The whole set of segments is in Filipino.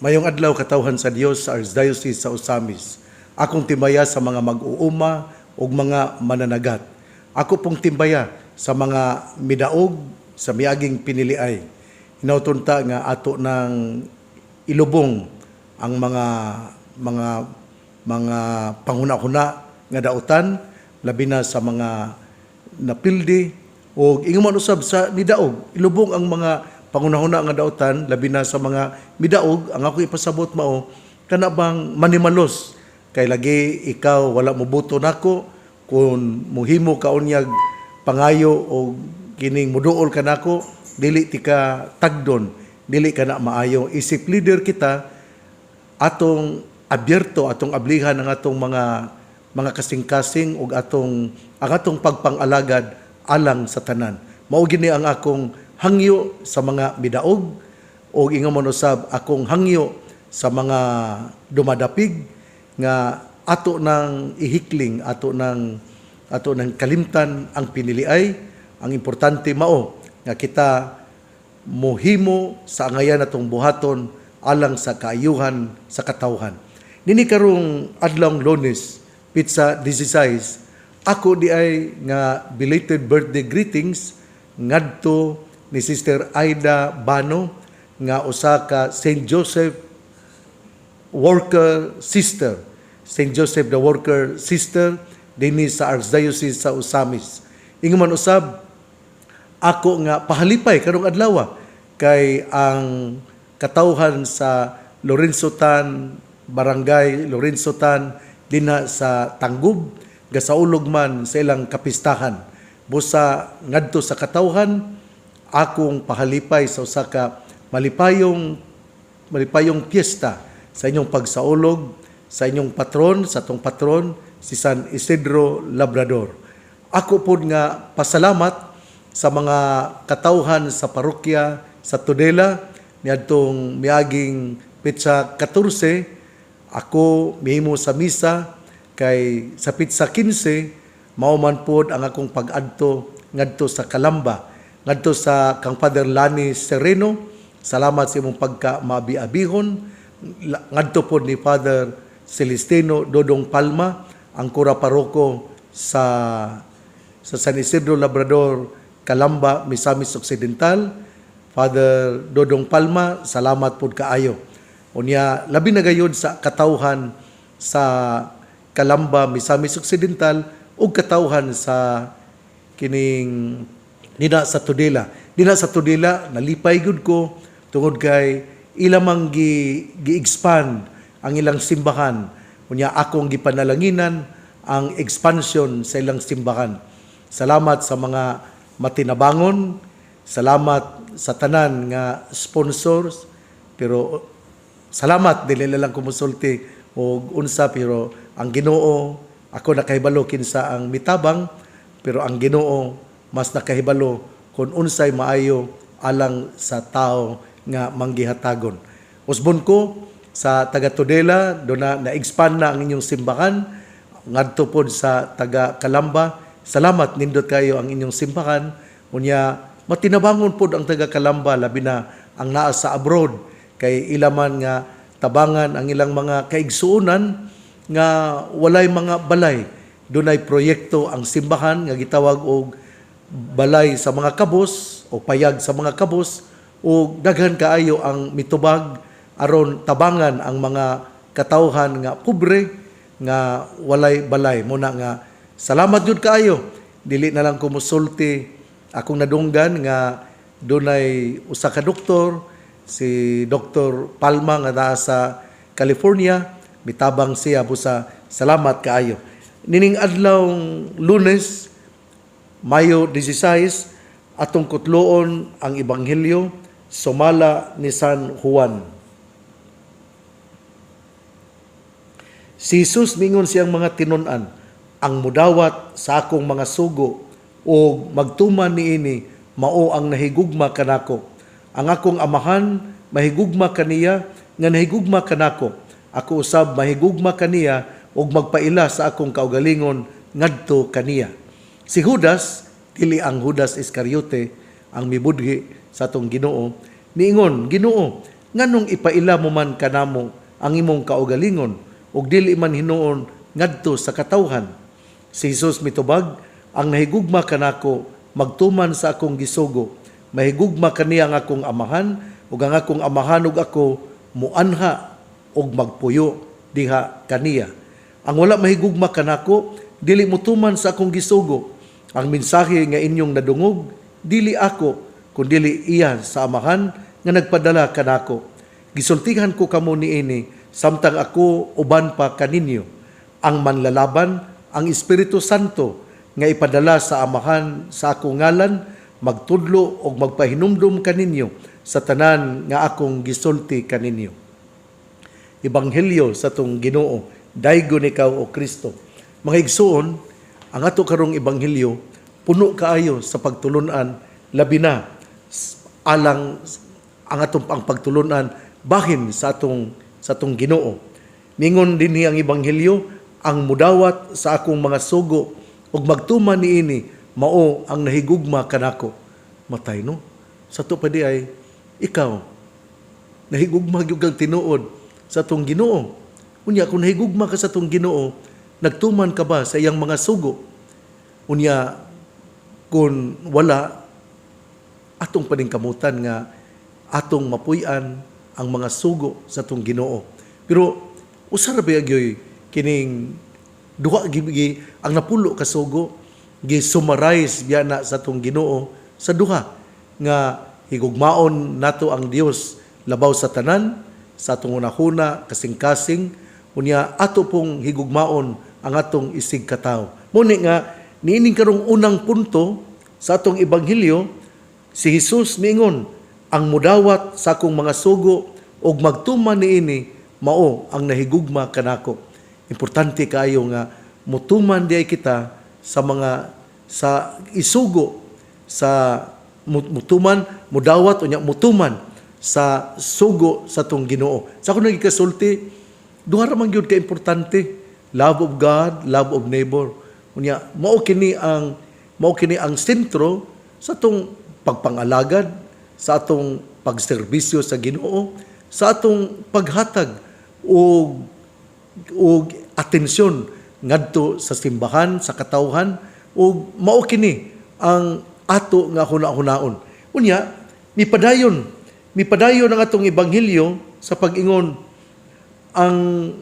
Mayong adlaw katawhan sa Dios sa Archdiocese sa Osamis. Akong timbaya sa mga mag-uuma ug mga mananagat. Ako pong timbaya sa mga midaog sa miaging piniliay. Hinautunta nga ato ng ilubong ang mga panghuna-huna nga dautan, labi na sa mga napildi o ingon usab sa midaog. Ilubong ang mga pangunahuna nga dautan, labi na sa mga midaog. Ang ako ipasabot mao, kana bang manimalos kay lagi ikaw wala mo buto nako kung muhimo ka unyag pangayo o kining muduol ka nako, dili ti ka tagdon, dili ka na maayo. Isip leader kita, atong abyerto, atong ablihan ang atong mga kasing-kasing ug ang atong pagpangalagad alang sa tanan. Mao gini ang akong hangyo sa mga midaog o ingon usab akong hangyo sa mga dumadapig nga ato nang ihikling, ato nang kalimtan ang piniliay. Ang importante mao nga kita mohimo sa angayan atong buhaton alang sa kaayuhan sa katawhan. Nini karong adlawng Lunes, Pitsa 16, ako di ay nga belated birthday greetings ngadto ni Sister Aida Bano nga usa ka St. Joseph Worker Sister. St. Joseph the Worker Sister dinhi sa Archdiocese sa Osamis. Ingon man usab ako nga pahalipay karong adlaw kay ang katawhan sa Lorenzotan, Barangay Lorenzotan dinha sa Tangub, gasaulog man sa ilang kapistahan. Busa ngadto sa katawhan, akong pahalipay sa usa ka malipayong piyesta sa inyong pagsaulog, sa inyong patron, sa atong patron, si San Isidro Labrador. Ako po nga pasalamat sa mga katawhan sa parokya sa Tudela, niadtong miaging Pitsa 14, ako mihimo sa misa, kay sa Pitsa 15, mauman po ang akong pag-adto ngadto sa Calamba, ngadto sa kang Father Lani Sereno. Salamat sa imong pagka-maabi-abihon. Ngadto po ni Father Celestino Dodong Palma, ang kura paroko sa San Isidro Labrador, Calamba, Misamis Occidental. Father Dodong Palma, salamat po kaayo. Unya, labi na gayud sa katawhan sa Calamba, Misamis Occidental, ug katawhan sa kining dina sa Tudela. Dina sa Tudela, nalipay gud ko tungod kay ilamang gi-expand ang ilang simbahan. Unya akong gipanalanginan ang expansion sa ilang simbahan. Salamat sa mga matinabangon, salamat sa tanan nga sponsors, pero salamat dili lang kumusulti og unsa, pero ang Ginoo, ako nakahibalo kinsa ang mitabang, pero ang Ginoo mas nakahibalo kung unsay maayo alang sa tao nga manggihatagon. Usbon ko sa taga Tudela, do na-expand na ang inyong simbahan, ngadto pod sa taga Calamba. Salamat nindot kayo ang inyong simbahan. Unya matinabangon pod ang taga Calamba, labi na ang naa sa abroad, kay ilaman nga tabangan ang ilang mga kaigsuonan nga walay mga balay. Dunay proyekto ang simbahan nga gitawag og balay sa mga kabos o payag sa mga kabos, o daghan kaayo ang mitubag aron tabangan ang mga katawhan nga pobre nga walay balay. Muna nga salamat jud kaayo. Dili na lang kumusulti akong nadunggan nga dunay usa ka doktor, si Dr. Palma nga naa sa California, mitabang siya busa. Salamat kaayo. Nining adlawng Lunes, Mayo 16, atong kutloon ang Ebanghelyo sumala ni San Juan. Si Jesus mingon siyang mga tinun-an, ang mudawat sa akong mga sugo o magtuman niini mao ang nahigugma kanako. Ang akong amahan mahigugma kaniya nga nahigugma kanako. Ako usab mahigugma kaniya ug magpaila sa akong kaugalingon ngadto kaniya. Si Judas, dili ang Judas Iscariote ang mibudhi sa atong Ginoo, niingon, Ginoo, nganong ipaila mo man kanamo ang imong kaugalingon ug dili man hinuon ngadto sa katawhan. Si Jesus mitubag, ang nahigugma kanako magtuman sa akong gisugo, mahigugma kaniya ang akong amahan ug ang akong amahan ug ako muanha ug magpuyo diha kaniya. Ang wala mahigugma kanako dili motuman sa akong gisugo. Ang mensahe nga inyong nadungog dili ako kundi iya sa amahan nga nagpadala kanako. Gisultihan ko kamo niini samtang ako uban pa kaninyo. Ang manlalaban ang Espiritu Santo nga ipadala sa amahan sa akong ngalan magtudlo og magpahinumdum kaninyo sa tanan nga akong gisulti kaninyo. Ebanghelyo sa tong Ginoo, daygon ikaw o Kristo. Mga igsuon, ang ato karong ebanghelyo puno kaayo sa pagtulunan, labi na alang ang atong pagtulunan bahin sa atong Ginoo. Ningon dinhi ang ebanghelyo, ang mudawat sa akong mga sugo ug magtuman niini mao ang nahigugma kanako. Matay no. Sa to pa di ay ikaw nahigugma gyud kang tinuod sa atong Ginoo. Unya kung nahigugma ka sa atong Ginoo, nagtuman ka ba sa iyang mga sugo? Unya kung wala, atong paningkamutan nga atong mapuy-an ang mga sugo sa atong Ginoo. Pero usara ba gyoy kining duha gibigi ang napulo ka sugo gi-summarize biya na sa atong Ginoo sa duha nga higugmaon nato ang Dios labaw sa tanan sa atong unahuna kasing-kasing unya ato pong higugmaon ang atong isig katawo. Muni nga niining karong unang punto sa atong ebanghelyo, si Jesus miingon, ang mudawat sa akong mga sugo ug magtuman niini mao ang nahigugma kanako. Importante kaayo nga mutuman diay kita sa isugo sa mutuman, mudawat unya mutuman sa sugo sa tong Ginoo. Sa ako nagikasulti, duha ra man gyud ka importante, love of God, love of neighbor. Unya mao kini ang sentro sa atong pagpangalagad, sa atong pagserbisyo sa Ginoo, sa atong paghatag og atensyon ngadto sa simbahan, sa katawhan, ug mao kini ang ato nga hunahunaon. Unya mipadayon ang atong ebanghelyo sa pag-ingon ang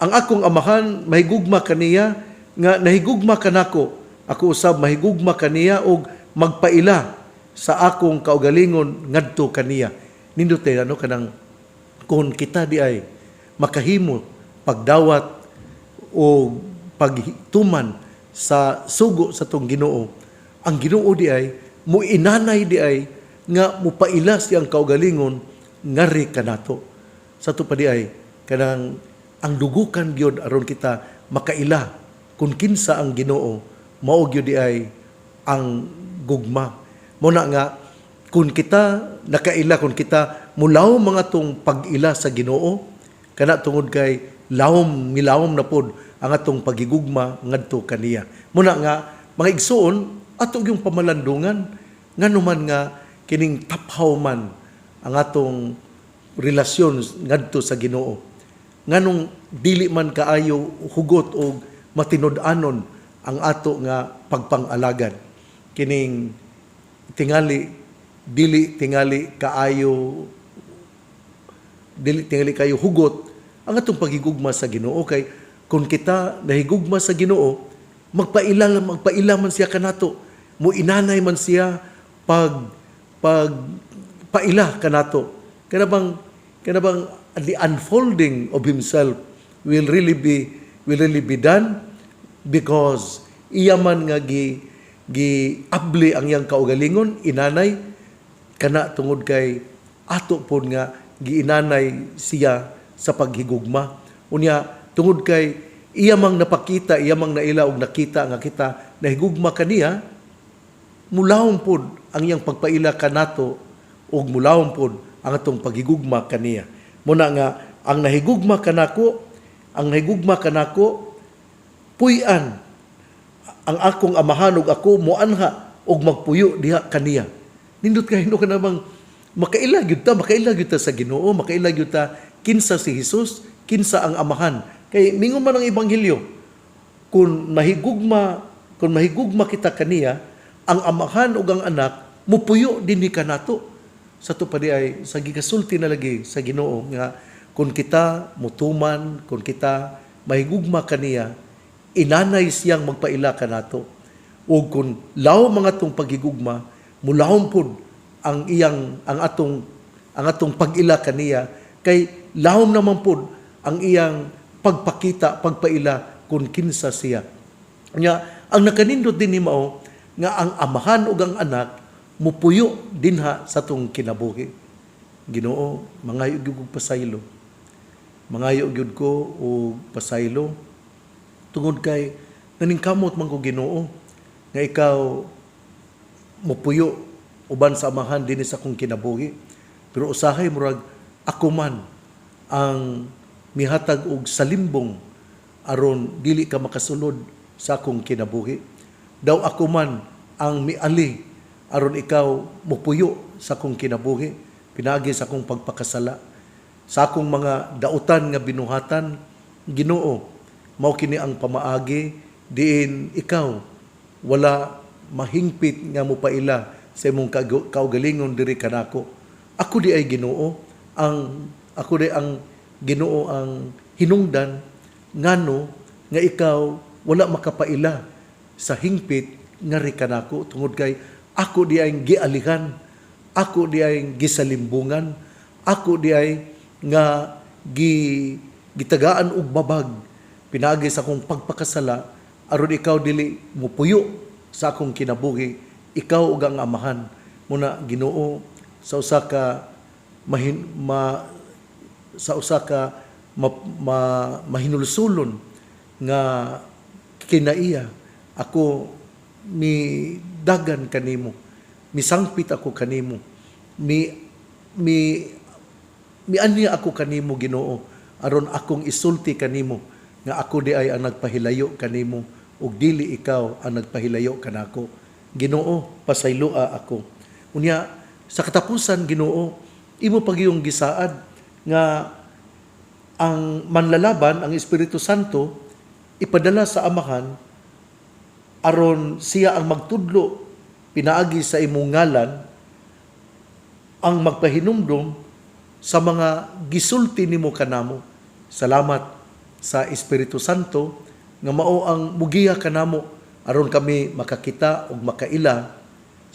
akong amahan mahigugma kaniya nga nahigugma kanako, ako usab mahigugma kaniya og magpaila sa akong kaugalingon ngadto kaniya. Nindot kanang kung kita di ay makahimo pagdawat o pagtuman sa sugo sa tong Ginoo, ang Ginoo di ay muinanay di ay nga mupaila siyang kaugalingon ngari kanato. Sa to pa di ay kanang ang dugukan gyud aron kita makaila kung kinsa ang Ginoo, mao gyud di ay ang gugma. Muna nga kung kita nakaila, kung kita mulaw mga tong pag-ila sa Ginoo, kana tungod kay milawom na pod ang atong pagigugma ngadto kaniya. Muna nga mga igsoon ato yung pamalandungan nganuman nga kining taphaw man ang atong relasyon ngadto sa Ginoo. Nganong dili man kaayo hugot o matinud-anon ang ato nga pagpangalagad. Kining dili tingali kayo hugot ang atong pagigugma sa Ginoo. Kay kung kita nahigugma sa Ginoo, magpaila man siya kanato, muinanay man siya paila kanato. Kana bang the unfolding of himself will really be done because iya man nga giabli ang iyang kaugalingon, inanay kana tungod kay ato pon nga giinanay siya sa paghigugma. Unya tungod kay iya mang napakita, iya mang naila og nakita nga kita nahigugma kaniya, mulawom pod ang iyang pagpaila kanato og mulawom pod ang atong paghigugma kaniya. Muna nga ang nahigugma kanako puy-an ang akong amahan ug ako moanha og magpuyo diha kaniya. Nindot kay no kana bang makaila gyud ta sa Ginoo, makaila gyud ta kinsa si Hesus, kinsa ang amahan. Kay mingon man ang ebanghelyo, kung mahigugma kita kaniya, ang amahan ug ang anak mupuyo dinhi kanato. Sa to pa di ay sa gigasulti na lagi sa Ginoo nga kung kita mutuman, kung kita mahigugma kaniya, inanay siyang magpaila kanato. O kung law mga tong paghigugma, mulahom pud ang atong pag-ila kaniya, kay lahom naman pud ang iyang pagpakita, pagpaila kung kinsa siya. Nya ang nakanindot din ni mao nga ang amahan ug ang anak mupuyo dinha sa tong kinabuhi. Ginoo, mangayo gyud ko pasaylo. Mangayo gyud ko og pasaylo tungod kay naningkamot man ko Ginoo nga ikaw mupuyo uban sa amahan dinhi sa akong kinabuhi. Pero usahay murag ako man ang mihatag og salimbong aron dili ka makasulod sa akong kinabuhi. Daw ako man ang miali aron ikaw mupuyo sa akong kinabuhi, pinagi sa akong pagpakasala, sa akong mga dautan nga binuhatan. Ginoo, mao kini ang pamaagi diin ikaw wala mahingpit nga mopaila sa imong kaugalingon diri kanako. Ako di ay Ginoo, ako di ang Ginoo ang hinungdan ngano nga ikaw wala makapaila sa hingpit nga ri kanako tungod kay ako di ay gialihan, ako di ay gisalimbungan, ako di ay nga gitagaan og babag pinagi sa akong pagpakasala aron ikaw dili mupuyo sa akong kinabuhi, ikaw ug ang amahan. Muna Ginoo, sa usa ka mahinulsulon nga kinaiya ako midagan kanimo, misangpit ako kanimo, mianya ako kanimo Ginoo aron akong isulti kanimo nga ako di ay ang nagpahilayo kanimo ug dili ikaw ang nagpahilayo kanako. Ginoo, pasaylua ako. Unya sa katapusan Ginoo, imo pagyong gisaad nga ang manlalaban, ang Espiritu Santo ipadala sa amahan aron siya ang magtudlo pinaagi sa imong ngalan, ang magpahinumdom sa mga gisulti nimo kanamo. Salamat sa Espiritu Santo nga mao ang mugiya kanamo aron kami makakita ug makaila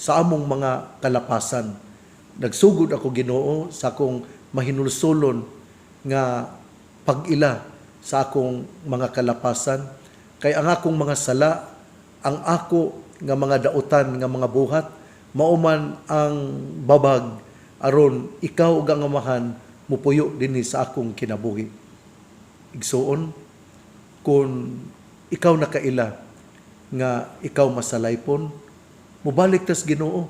sa among mga kalapasan. Nagsugod ako Ginoo sa akong mahinulsulon nga pag-ila sa akong mga kalapasan, kay ang akong mga sala, ang ako nga mga dautan nga mga buhat, mauman ang babag aron ikaw ug ang amahan mupuyo dinhi sa akong kinabuhi. Igsuon, kung ikaw nakaila nga ikaw masalaypon, mubalik tas Ginoo.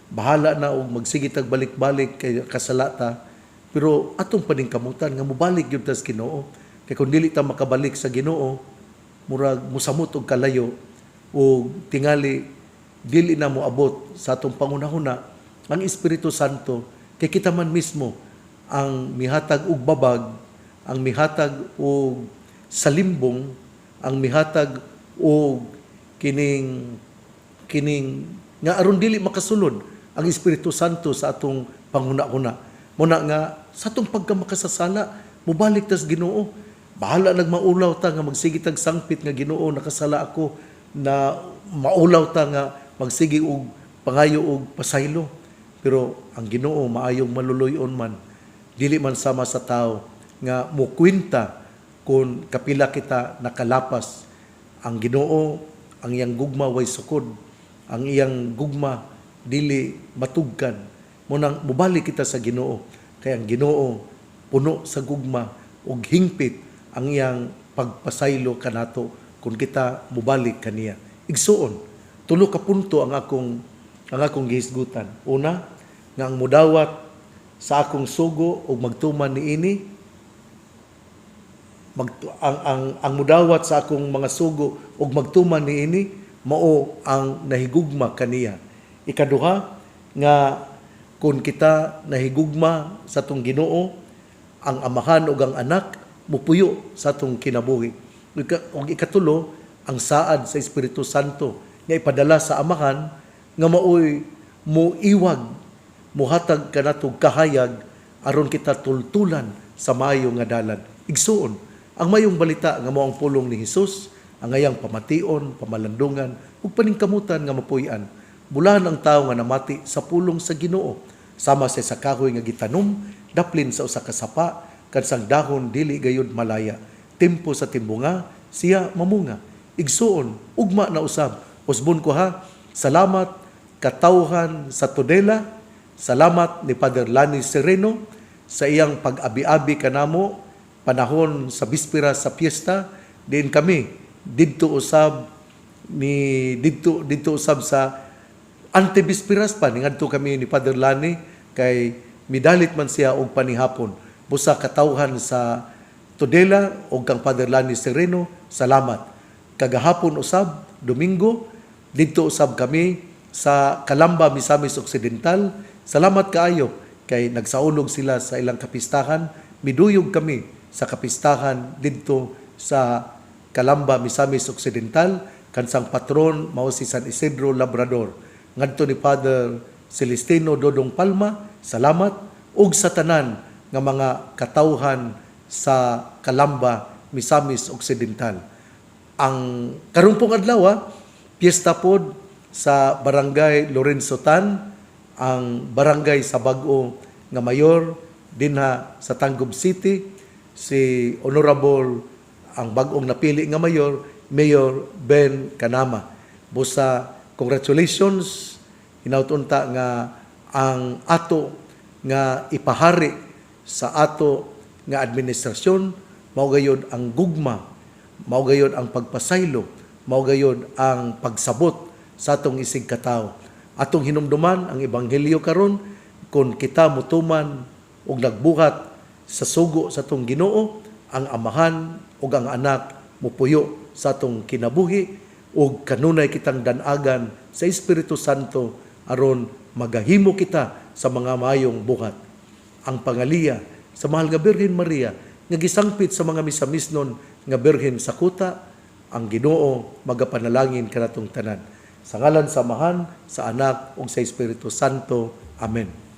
Bahala na og magsigit ag balik-balik kay kasalata, pero atong paningkamutan nga mubalik gyud tas Ginoo. Kay kung dili ta makabalik sa Ginoo, murag musamot og kalayo o tingali dili na mo abot sa atong pangunahuna ang Espiritu Santo, kay kita man mismo ang mihatag og babag, ang mihatag og salimbong, ang mihatag og kining nga aron dili makasulod ang Espiritu Santo sa atong panghuna-huna. Muna nga sa atong pagkamakasasala, mubalik tas Ginoo. Bahala nagmaulaw ta nga magsigit ag sangpit nga Ginoo, nakasala ako, na maulaw ta nga magsigi og pangayo og pasaylo. Pero ang Ginoo maayong maluluyon man, dili man sama sa tao nga mukwenta kung kapila kita nakalapas. Ang Ginoo, ang iyang gugma way sukod, ang iyang gugma dili matugkan. Munang mubalik kita sa Ginoo, kay ang Ginoo puno sa gugma ug hingpit ang iyang pagpasaylo kanato kung kita mubalik kaniya. Igsuon, tulo ka punto ang akong gihisgutan. Una, nga ang mudawat sa akong sugo ug magtuman niini, ang mudawat sa akong mga sugo ug magtuman niini mao ang nahigugma kaniya. Ikaduha, nga kung kita nahigugma sa tong Ginoo, ang amahan ug ang anak mupuyo sa atong kinabuhi. Ug ikatulo, ang saad sa Espiritu Santo nga ipadala sa amahan nga maoy muiwag, muhatag kanatog kahayag aron kita tultulan sa maayo nga dalan. Igsuon, ang mayong balita nga mao ang pulong ni Hesus, ang ayang pamation, pamalandungan ug paningkamutan nga mapuy-an. Bulahan ang tawo nga namati sa pulong sa Ginoo, sama sa kahoy nga gitanom, daplin sa usa ka sapa, kansang dahon dili gayud malaya. Tempo sa timbunga, siya mamunga. Igsuon, ugma na usab. Usbon ko ha, salamat katawhan sa Tudela, salamat ni Father Lani Sereno sa iyang pag-abi-abi kanamo panahon sa bispera sa piyesta. Diin kami didto usab sa antibisperas pa ngadto kami ni Father Lani kay midalit man siya og panihapon. Busa katawhan sa Tudela og kang Father Lani Sereno, salamat. Kagahapon usab, Domingo, didto usab kami sa Calamba, Misamis Occidental. Salamat kaayo kay nagsaulog sila sa ilang kapistahan. Miduyog kami sa kapistahan didto sa Calamba, Misamis Occidental. Kansang patron mao si San Isidro Labrador. Ngadto ni Father Celestino Dodong Palma, salamat. Ug sa tanan nga mga katawhan sa Calamba, Misamis Occidental. Ang karumpong adlaw, piyesta pod sa Barangay Lorenzo Tan, ang barangay sa bag-o nga mayor dinha sa Tangub City, si Honorable ang bag-ong napili nga mayor, Mayor Ben Kanama. Busa, congratulations, hinautunta nga ang ato nga ipahari sa ato nga administrasyon, mao gayud ang gugma, mao gayud ang pagpasaylo, mao gayud ang pagsabot sa atong isig katawo. Atong hinumduman ang ebanghelyo karon, kung kita mutuman og nagbuhat sa sugo sa atong Ginoo, ang amahan ug ang anak mupuyo sa atong kinabuhi ug kanunay kitang danagan sa Espiritu Santo aron magahimo kita sa mga mayong buhat. Ang pangaliya sa mahal nga Birhen Maria nga gisangpit sa mga misamisnon nga Birhen sa kuta, ang Ginoo magapanalangin kanatong tanan. Sa ngalan sa Amahan, sa Anak ug sa Espiritu Santo. Amen.